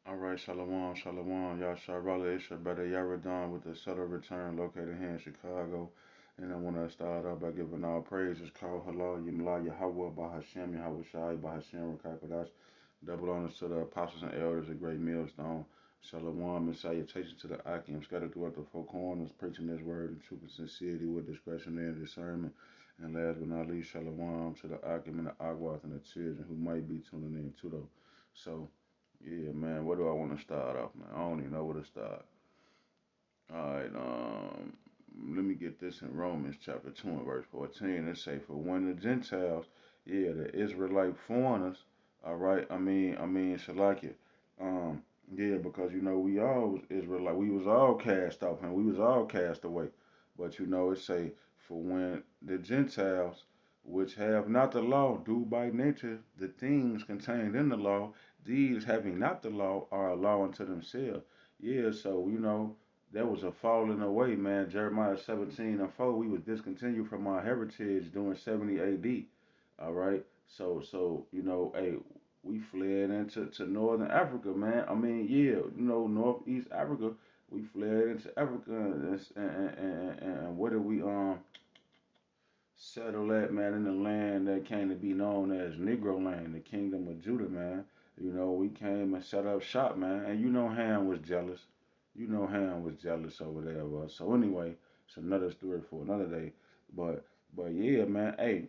All right, Shalom, Shalom, Yashar Raleigh, Isha, Brother Yaradon with the subtle return located here in Chicago. And I want to start out by giving all praises. Call Halal, Yimla, Yahweh, Bahashem, Yahweh Shai, Bahashem, Rakakadash. Double honors to the apostles and elders, a great millstone. Shalom and salutations to the Akim, scattered throughout the four corners, preaching this word in truth and sincerity with discretion and discernment. And last but not least, Shalom to the Akim and the Agwath and the children who might be tuning in too, though. So, yeah, man. Where do I want to start off, man? I don't even know where to start. All right, let me get this in Romans chapter 2 and verse 14. It say, "For when the Gentiles, yeah, the Israelite foreigners, all right, Shalakia, um, yeah, because we all was Israelite, we was all cast off and we was all cast away. But it say, for when the Gentiles, which have not the law, do by nature the things contained in the law, these having not the law are a law unto themselves. Yeah, so there was a falling away, man. Jeremiah 17:4. We was discontinued from our heritage during 70 AD. All right. So hey, we fled into northern Africa, man. Yeah, northeast Africa. We fled into Africa, and where did we settle at, man? In the land that came to be known as Negro land, the Kingdom of Judah, man. We came and set up shop, man. And Ham was jealous. Ham was jealous over there, was. So anyway, it's another story for another day. But yeah, man. Hey,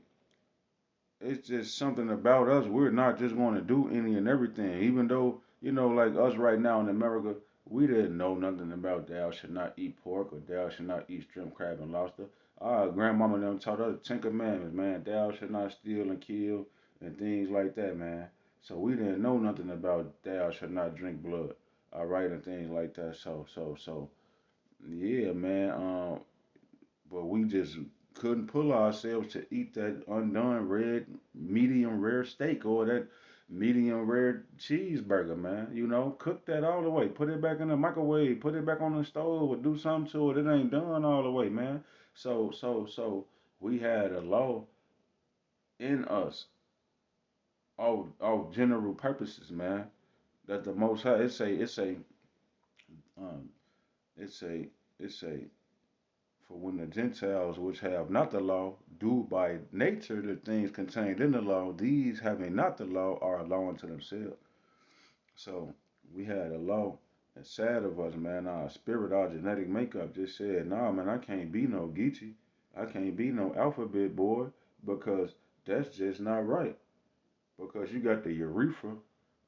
it's just something about us. We're not just going to do any and everything. Even though, like us right now in America, we didn't know nothing about thou should not eat pork or thou should not eat shrimp, crab, and lobster. Our grandmama and them taught us the Ten Commandments, man. Thou should not steal and kill and things like that, man. So we didn't know nothing about thou should not drink blood, all right, and things like that. So, yeah, man. But we just couldn't pull ourselves to eat that undone red medium rare steak or that medium rare cheeseburger, man. Cook that all the way. Put it back in the microwave. Put it back on the stove or do something to it. It ain't done all the way, man. So we had a law in us of general purposes, man. That the Most High, um, it say, it say, For when the Gentiles, which have not the law, do by nature the things contained in the law, these having not the law are a law unto themselves. So we had a law. It's sad of us, man. Our spirit, our genetic makeup just said, nah, man, I can't be no Geechee. I can't be no alphabet boy because that's just not right. Because you got the urethra,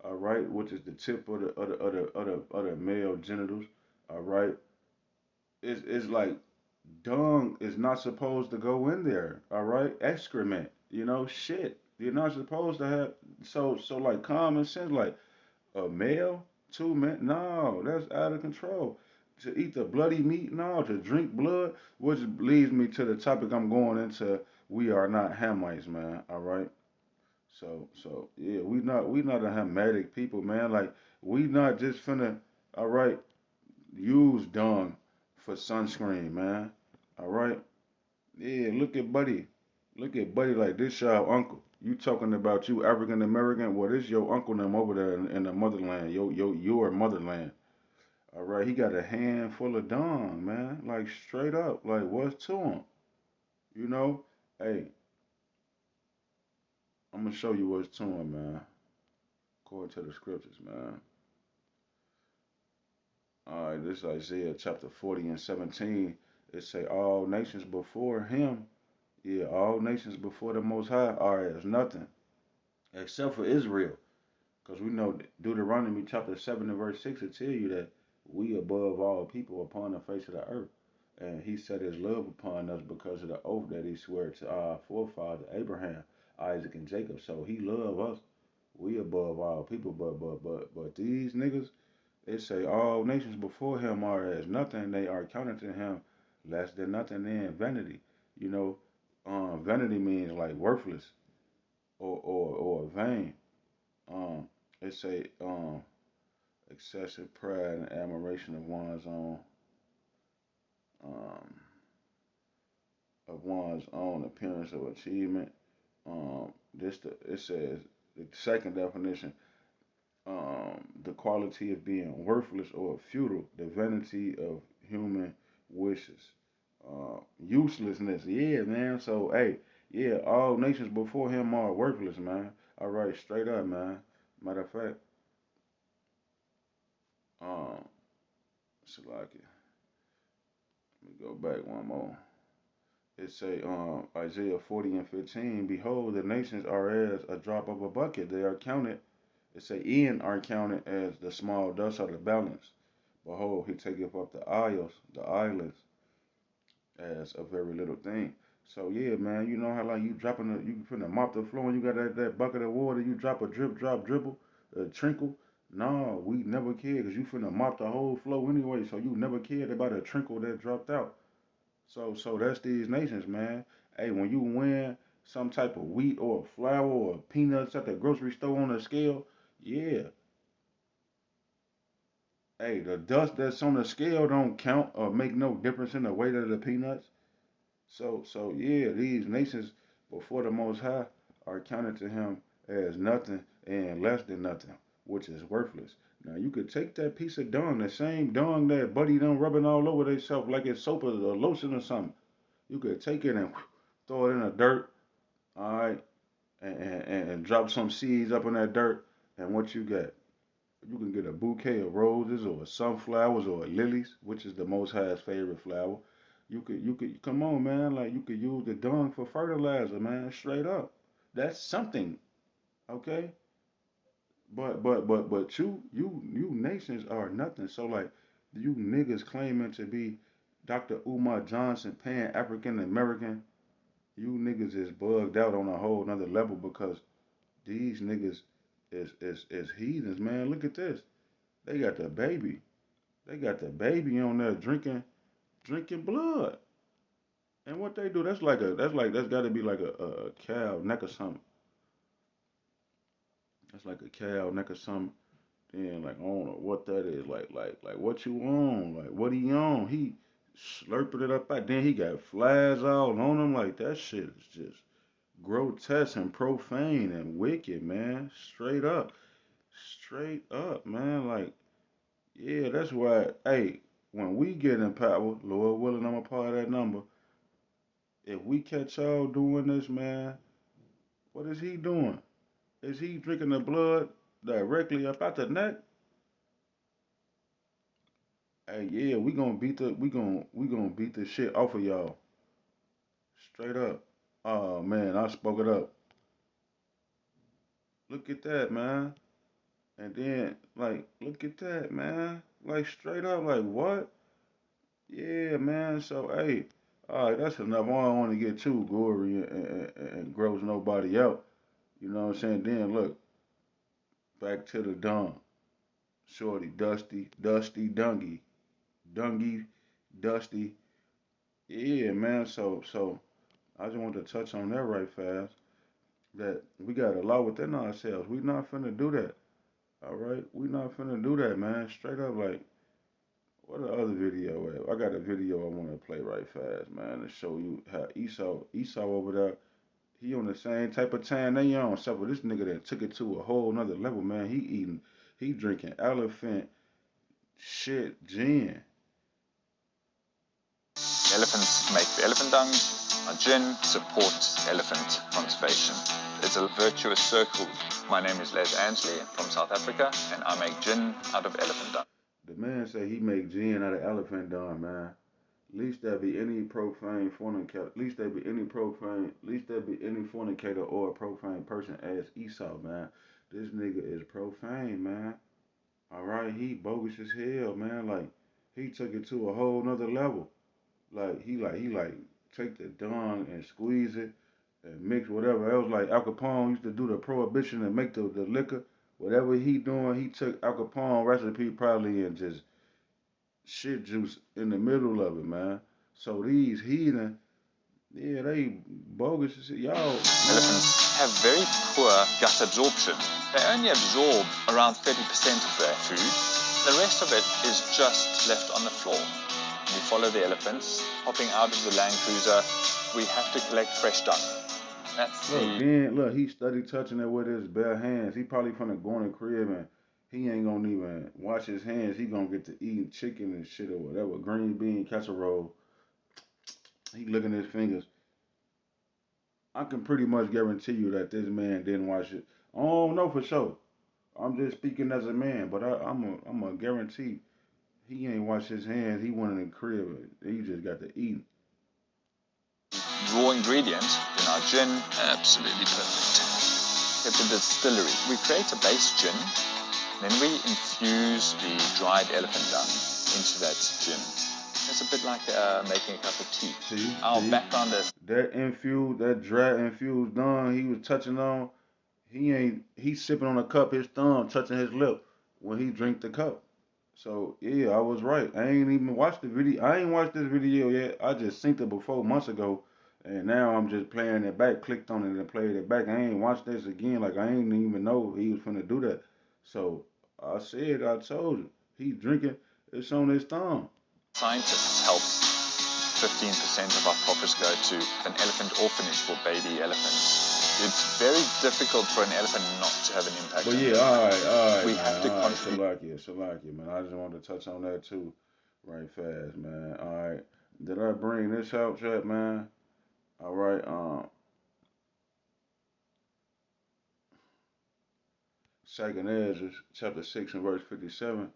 all right, which is the tip of the male genitals, all right. It's like dung is not supposed to go in there. All right, excrement. Shit. You're not supposed to have. So like common sense, like a male, two men. No, that's out of control. To eat the bloody meat, no. To drink blood, which leads me to the topic I'm going into. We are not Hamites, man. All right. So yeah, we not a Hamitic people, man. Like we not just finna. All right, use dung for sunscreen, man. All right. Yeah, look at Buddy. Look at Buddy like this your uncle. You talking about you African American? Well, this your uncle them over there in the motherland, your motherland. All right, he got a handful of dung, man. Like straight up, like what's to him? You know? Hey, I'm gonna show you what's to him, man. According to the scriptures, man. All right, this is Isaiah chapter 40 and 17. It say all nations before him, yeah, all nations before the Most High are as nothing except for Israel. Because we know Deuteronomy chapter 7 and verse 6 will tell you that we above all people upon the face of the earth. And he set his love upon us because of the oath that he swore to our forefather Abraham, Isaac, and Jacob. So he love us. We above all people, but these niggas, they say all nations before him are as nothing. They are counted to him less than nothing in vanity. You know, vanity means like worthless or vain. Um, they say excessive pride and admiration um, of one's own appearance or achievement. It says the second definition. the quality of being worthless or futile, the vanity of human wishes, uselessness. Yeah, man. So, hey, yeah, all nations before him are worthless, man. All right, straight up, man. Matter of fact, um, Salaki, let me go back one more. It say, Isaiah 40 and 15, behold, the nations are as a drop of a bucket. They are counted. It say, in are counted as the small dust of the balance. Behold, he taketh up the islands, as a very little thing. So yeah, man, you know how like you dropping you finna mop the floor and you got that bucket of water, you drop a drip, drop, dribble, a trinkle. No, we never cared because you finna mop the whole floor anyway. So you never cared about a trinkle that dropped out. So that's these nations, man. Hey, when you win some type of wheat or flour or peanuts at the grocery store on a scale, yeah. Hey, the dust that's on the scale don't count or make no difference in the weight of the peanuts. So yeah, these nations before the Most High are counted to him as nothing and less than nothing, which is worthless. Now you could take that piece of dung, the same dung that Buddy done rubbing all over themselves like it's soap or lotion or something. You could take it and throw it in the dirt, all right, and drop some seeds up in that dirt, and what you get? You can get a bouquet of roses or sunflowers or lilies, which is the Most High's favorite flower. You could come on, man. Like you could use the dung for fertilizer, man. Straight up, that's something, okay? But you nations are nothing. So like you niggas claiming to be Dr. Umar Johnson, Pan African American, you niggas is bugged out on a whole nother level because these niggas is heathens, man. Look at this. They got the baby. They got the baby on there drinking blood. And what they do, that's gotta be like a cow neck or something. That's like a cow neck or something. Then like I don't know what that is. Like what you on? Like what he on? He slurping it up out. Then he got flies all on him. Like that shit is just grotesque and profane and wicked, man. Straight up. Straight up, man. Like, yeah, that's why, hey, when we get in power, Lord willing, I'm a part of that number. If we catch y'all doing this, man, what is he doing? Is he drinking the blood directly up out the neck? Hey, yeah, we gonna beat the shit off of y'all. Straight up. Oh man, I spoke it up. Look at that, man. And then, like, look at that, man. Like straight up, like what? Yeah, man. So, hey, all right, that's enough. I don't want to get too gory and gross nobody out. You know what I'm saying? Then look, back to the dumb. Shorty, Dusty, Dungy, Dusty. Yeah, man. So I just want to touch on that right fast. That we got a lot within ourselves. We not finna do that. All right, we not finna do that, man. Straight up, like what the other video at? I got a video I want to play right fast, man, to show you how Esau over there, he on the same type of time they on. Except for this nigga that took it to a whole nother level, man. He drinking elephant shit gin. Elephants make the elephant dung. Our gin supports elephant conservation. It's a virtuous circle. My name is Les Ansley from South Africa, and I make gin out of elephant dung. The man said he make gin out of elephant dung, man. Least there be any profane fornicator. Least there be any fornicator or a profane person as Esau, man. This nigga is profane, man. All right, he bogus as hell, man. Like he took it to a whole nother level. Like he take the dung and squeeze it and mix whatever else. Like Al Capone used to do the prohibition and make the liquor. Whatever he doing, he took Al Capone recipe probably and just shit juice in the middle of it, man. So these heathen, yeah, they bogus as shit. Y'all, man. Elephants have very poor gut absorption. They only absorb around 30% of their food. The rest of it is just left on the floor. We follow the elephants, hopping out of the Land Cruiser. We have to collect fresh dung. That's Look, the then look, he study touching it with his bare hands. He probably finna go in the crib and he ain't gonna even wash his hands. He gonna get to eating chicken and shit or whatever, green bean casserole. He licking his fingers. I can pretty much guarantee you that this man didn't wash it. I don't know for sure. I'm just speaking as a man, but I'm a guarantee he ain't washed his hands. He went in the crib. He just got to eat. Raw ingredient in our gin, absolutely perfect. At the distillery, we create a base gin, then we infuse the dried elephant dung into that gin. It's a bit like making a cup of tea. Our background is that dry infused dung he was touching on. He's sipping on a cup, his thumb touching his lip when he drink the cup. So yeah, I was right. I ain't even watched the video. I ain't watched this video yet. I just synced it before months ago, and now I'm just playing it back. Clicked on it and played it back. I ain't watched this again. Like I ain't even know he was finna do that. So I told you, he's drinking. It's on his thumb. Scientists help 15% of our profits go to an elephant orphanage for baby elephants. It's very difficult for an elephant not to have an impact. But yeah, all right, we man. have to contribute. Salakia, man. I just wanted to touch on that too, right fast, man. All right. Did I bring this out yet, man? All right. Second Ezra, chapter 6 and verse 57.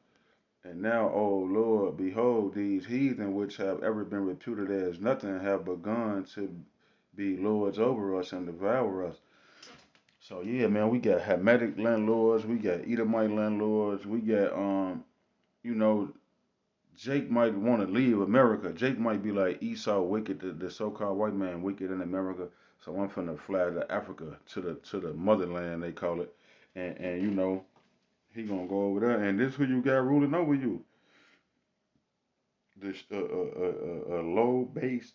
And now, O Lord, behold, these heathen which have ever been reputed as nothing have begun to be lords over us and devour us. So yeah, man, we got Hamitic landlords, we got Edomite landlords, we got you know, Jake might want to leave America. Jake might be like Esau wicked, the so-called white man wicked in America. So I'm finna fly to Africa to the motherland they call it, and you know he gonna go over there, and this who you got ruling over you. This low based,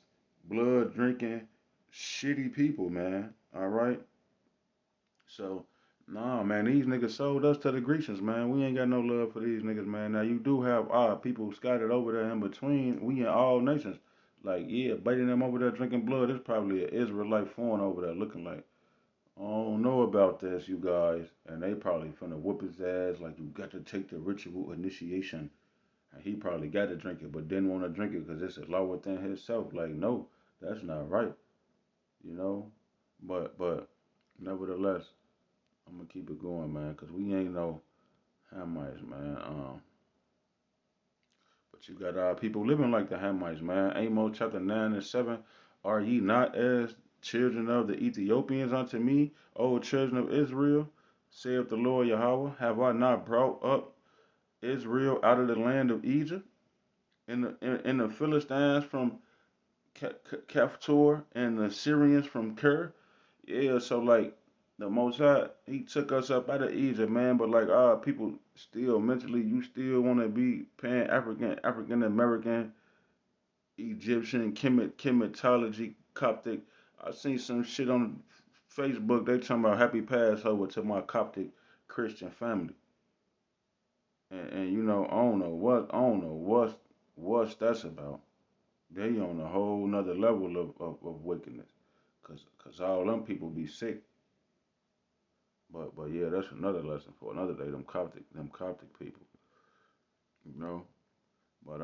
blood drinking, shitty people, man. All right. So, nah, man, these niggas sold us to the Grecians, man. We ain't got no love for these niggas, man. Now you do have people scattered over there in between. We in all nations. Like, yeah, biting them over there drinking blood. There's probably an Israelite foreign over there looking like, I don't know about this, you guys. And they probably finna whoop his ass like you got to take the ritual initiation. And he probably got to drink it, but didn't want to drink it because it's a law within himself. Like, no, that's not right, you know. But nevertheless, I'm gonna keep it going, man, cause we ain't no Hamites, man. But you got people living like the Hamites, man. Amos chapter 9 and 7. Are ye not as children of the Ethiopians unto me, O children of Israel? Saith the Lord Yahweh, have I not brought up Israel out of the land of Egypt, in the Philistines from Caphtor, and the Syrians from Ker? Yeah, so like the Most High, He took us up out of Egypt, man. But like people still mentally, you still want to be Pan African, African American, Egyptian, Kemetology, Coptic. I seen some shit on Facebook. They talking about Happy Passover to my Coptic Christian family, and you know I don't know what's that's about. They on a whole nother level of wickedness, cause all them people be sick. But yeah, that's another lesson for another day. Them Coptic people, you know. But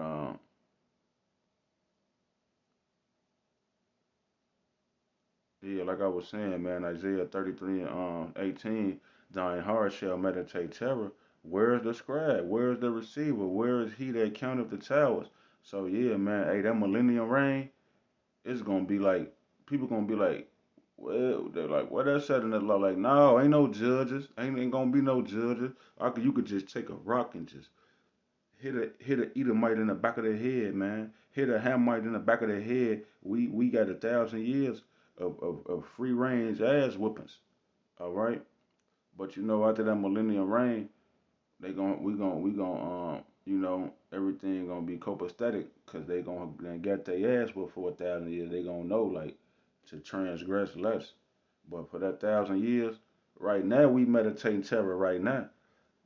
yeah, like I was saying, man, Isaiah 33 and 18, thine heart shall meditate terror. Where is the scribe? Where is the receiver? Where is he that counteth the towers? So yeah, man, hey, that millennium reign, it's gonna be like people gonna be like, well, they're like, what that said in the law? Like, no, ain't no judges, ain't gonna be no judges. You could just take a rock and just hit a Edomite in the back of the head, man. Hit a Hamite in the back of the head. We got 1,000 years of free range ass whoopings. All right. But you know, after that millennium reign, we gonna everything gonna be copacetic because they get their ass whooped for 1,000 years. They gonna know like to transgress less. But for that 1,000 years, right now we meditating terror right now.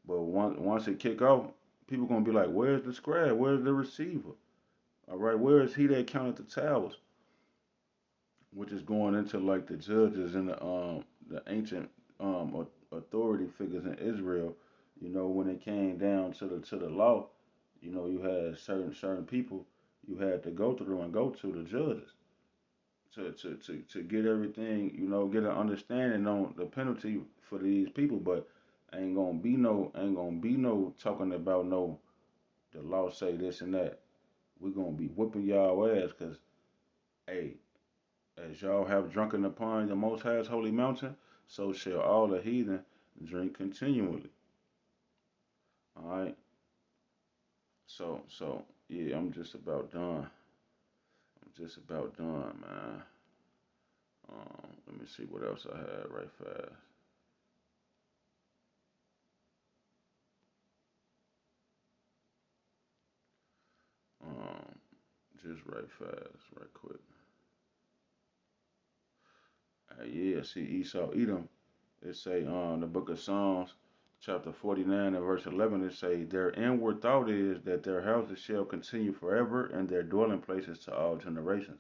But once it kick off, people gonna be like, "Where's the scribe? Where's the receiver? All right, where is he that counted the towers?" Which is going into like the judges and the ancient authority figures in Israel. You know, when it came down to the law, you know, you had certain people you had to go through and go to the judges to get everything, you know, get an understanding on the penalty for these people. But ain't gonna be no talking about no the law say this and that. We're gonna be whooping y'all ass because hey, as y'all have drunken upon the Most High's holy mountain, so shall all the heathen drink continually. All right. So yeah, I'm just about done. I'm just about done, man. Let me see what else I had right fast. Um, just right fast, right quick. Yeah, see Esau Edom. It say the book of Psalms, chapter 49 and verse 11. It say their inward thought is that their houses shall continue forever, and their dwelling places to all generations.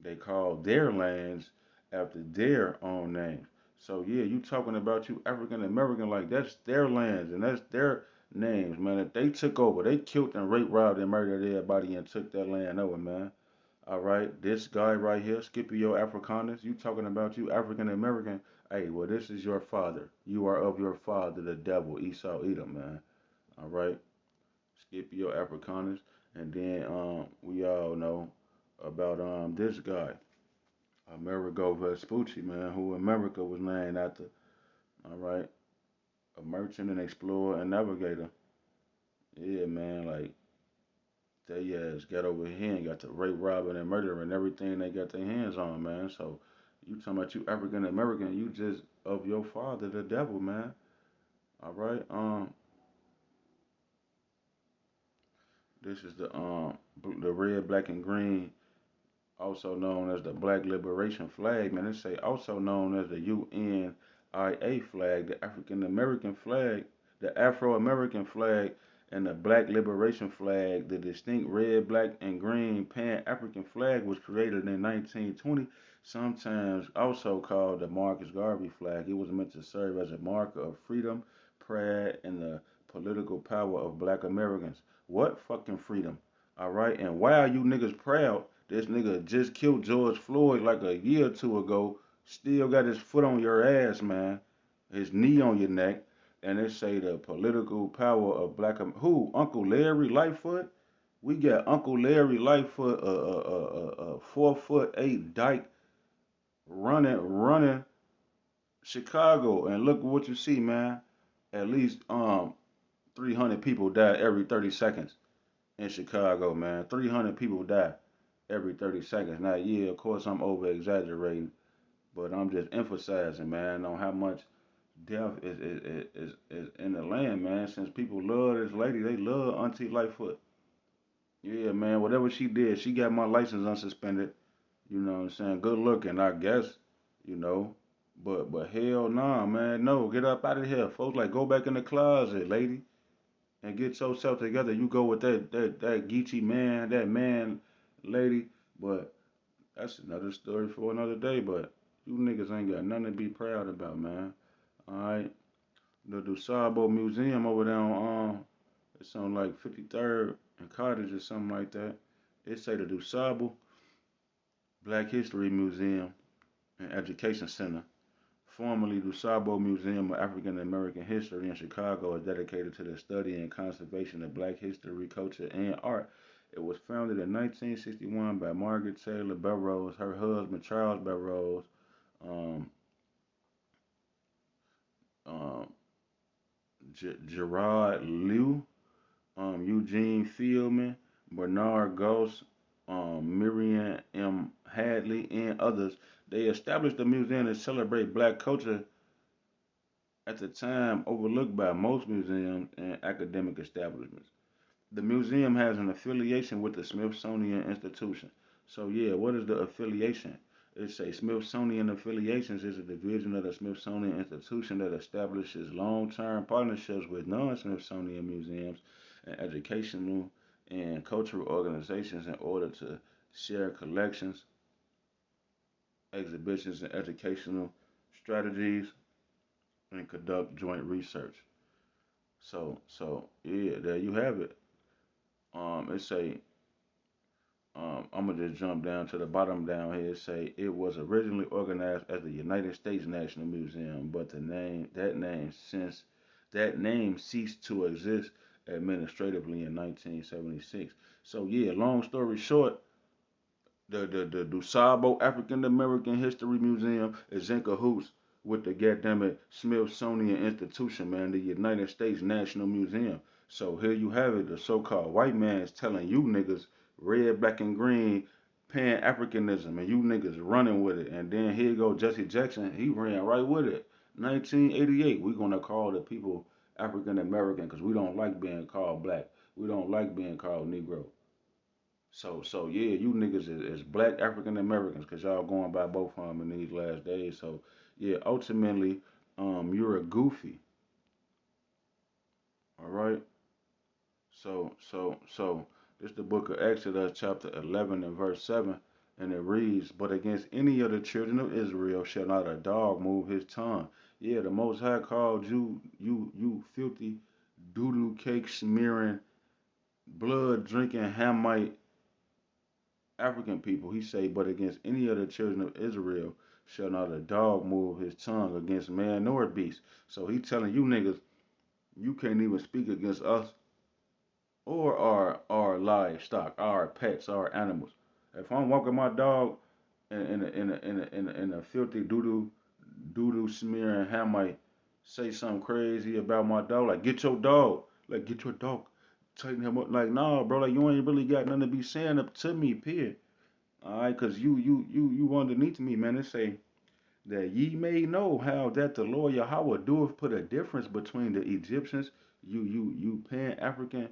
They call their lands after their own names. So yeah, you talking about you African American like that's their lands and that's their names, man. If they took over, they killed and raped, robbed, and murdered everybody and took that land over, man. All right, this guy right here, Scipio Africanus, you talking about you African American? Hey, well, this is your father. You are of your father, the devil, Esau Edom, man. All right, Scipio Africanus, and then we all know about this guy, Amerigo Vespucci, man, who America was named after. All right, a merchant and explorer and navigator. Yeah, man, like they ass got over here and got to rape, robbing, and murdering everything they got their hands on, man. So you talking about you African American, you just of your father, the devil, man. All right. This is the red, black, and green, also known as the Black Liberation Flag, man. They say also known as the UNIA flag, the African American flag, the Afro American flag, and the Black Liberation Flag. The distinct red, black, and green Pan African flag was created in 1920, sometimes also called the Marcus Garvey flag. It was meant to serve as a marker of freedom, pride, and the political power of black Americans. What fucking freedom? All right, and why are you niggas proud? This nigga just killed George Floyd like a year or two ago. Still got his foot on your ass, man. His knee on your neck. And they say the political power of black who? Uncle Larry Lightfoot? We got Uncle Larry Lightfoot, a 4'8" dyke running Chicago. And look what you see, man. At least 300 people die every 30 seconds in Chicago, man. 300 people die every 30 seconds. Now, yeah, of course, I'm over exaggerating, but I'm just emphasizing, man, on how much death is in the land, man. Since people love this lady, they love Auntie Lightfoot. Yeah, man, whatever she did, she got my license unsuspended. You know what I'm saying? Good looking, I guess, you know. But hell nah, man. No, get up out of here. Folks like go back in the closet, lady, and get yourself together. You go with that Geechee man, that man lady. But that's another story for another day. But you niggas ain't got nothing to be proud about, man. Alright. The DuSable Museum over there on it's on like 53rd and Cottage or something like that. It say the DuSable Black History Museum and Education Center, formerly DuSable Museum of African American History in Chicago, is dedicated to the study and conservation of black history, culture, and art. It was founded in 1961 by Margaret Taylor Burroughs, her husband Charles Burroughs, um, um, Gerard Liu, Eugene Fieldman, Bernard Goss, Miriam M. Hadley, and others. They established the museum to celebrate black culture at the time overlooked by most museums and academic establishments. The museum has an affiliation with the Smithsonian Institution. So yeah, what is the affiliation? It's a Smithsonian Affiliations is a division of the Smithsonian Institution that establishes long-term partnerships with non-Smithsonian museums and educational and cultural organizations in order to share collections, exhibitions, and educational strategies and conduct joint research. So yeah, there you have it. It say I'm gonna just jump down to the bottom down here. It say it was originally organized as the United States National Museum, but that name ceased to exist administratively in 1976. So yeah, long story short, the DuSable African American History Museum is in cahoots with the goddamn Smithsonian Institution, man, the United States National Museum. So here you have it, the so-called white man is telling you niggas red, black, and green pan Africanism, and you niggas running with it. And then here go Jesse Jackson, he ran right with it. 1988, we gonna call the people African American because we don't like being called black. We don't like being called Negro. So yeah, you niggas is black African Americans because y'all going by both of them in these last days. So yeah, ultimately, you're a goofy. All right. So this the book of Exodus, chapter 11 and verse 7, and it reads, "But against any of the children of Israel shall not a dog move his tongue." Yeah, the Most High called you filthy doodoo cake smearing, blood drinking Hamite African people, he say, but against any of the children of Israel shall not a dog move his tongue against man nor beast. So he telling you niggas, you can't even speak against us or our livestock, our pets, our animals. If I'm walking my dog in a filthy doodoo smearing Hamite say something crazy about my dog, like get your dog, like get your dog, tighten him up, like nah, bro, like you ain't really got nothing to be saying up to me, period. All right, cause you underneath me, man. It say that ye may know how that the Lord Yahweh doeth put a difference between the Egyptians, you Pan African,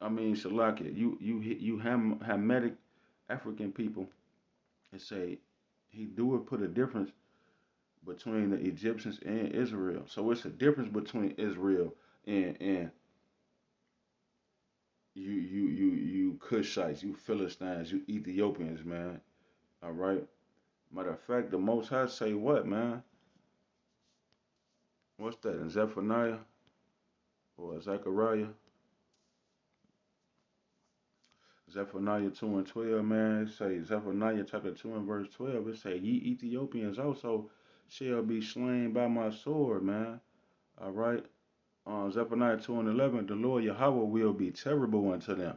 I mean Shalakia, Hamitic African people. It say he doeth put a difference between the Egyptians and Israel. So it's a difference between Israel and you Cushites, you Philistines, you Ethiopians, man. All right. Matter of fact, the Most High say what, man? What's that in Zephaniah or Zechariah? Zephaniah 2 and 12, man. It say Zephaniah chapter 2 and verse 12. It say, ye Ethiopians also shall be slain by my sword, man. All right. Zephaniah 2 and 11, the Lord Yahweh will be terrible unto them.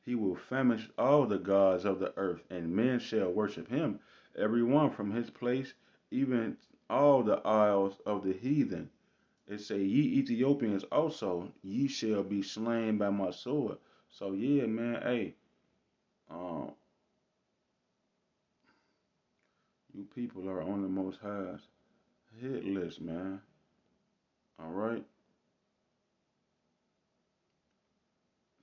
He will famish all the gods of the earth, and men shall worship him, every one from his place, even all the isles of the heathen. It say, ye Ethiopians also, ye shall be slain by my sword. So yeah, man, hey, um, you people are on the Most High's hit list, man. All right.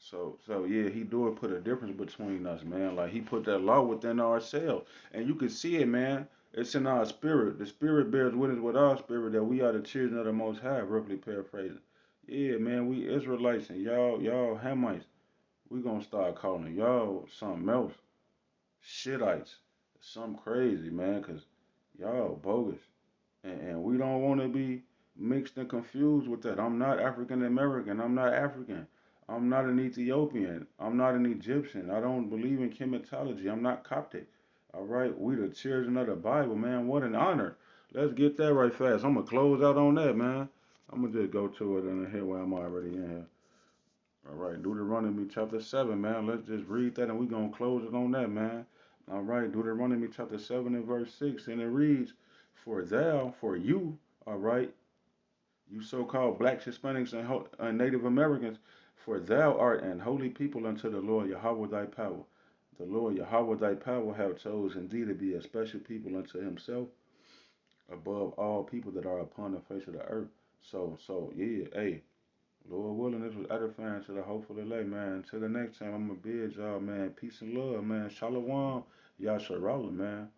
So yeah, he do put a difference between us, man. Like he put that law within ourselves, and you can see it, man. It's in our spirit. The spirit bears witness with our spirit that we are the children of the Most High. Roughly paraphrasing. Yeah, man, we Israelites and y'all Hamites. We gonna start calling y'all something else. Shitites. Something crazy, man, cause y'all bogus. And we don't want to be mixed and confused with that. I'm not African American. I'm not African. I'm not an Ethiopian. I'm not an Egyptian. I don't believe in chematology. I'm not Coptic. All right, we the children of the Bible, man. What an honor. Let's get that right fast. I'm gonna close out on that, man. I'm gonna just go to it in here where I'm already in here. All right, Deuteronomy chapter 7, man. Let's just read that and we're going to close it on that, man. All right, Deuteronomy chapter 7 and verse 6. And it reads, for you, all right, you so called blacks, Hispanics, and Native Americans, for thou art an holy people unto the Lord Yahweh thy power. The Lord Yahweh thy power have chosen thee to be a special people unto himself above all people that are upon the face of the earth. So yeah, hey, Lord willing, this was edifying to the hopeful elect, man. Until the next time, I'm going to bid y'all, man. Peace and love, man. Shalom. Yasharallah, man.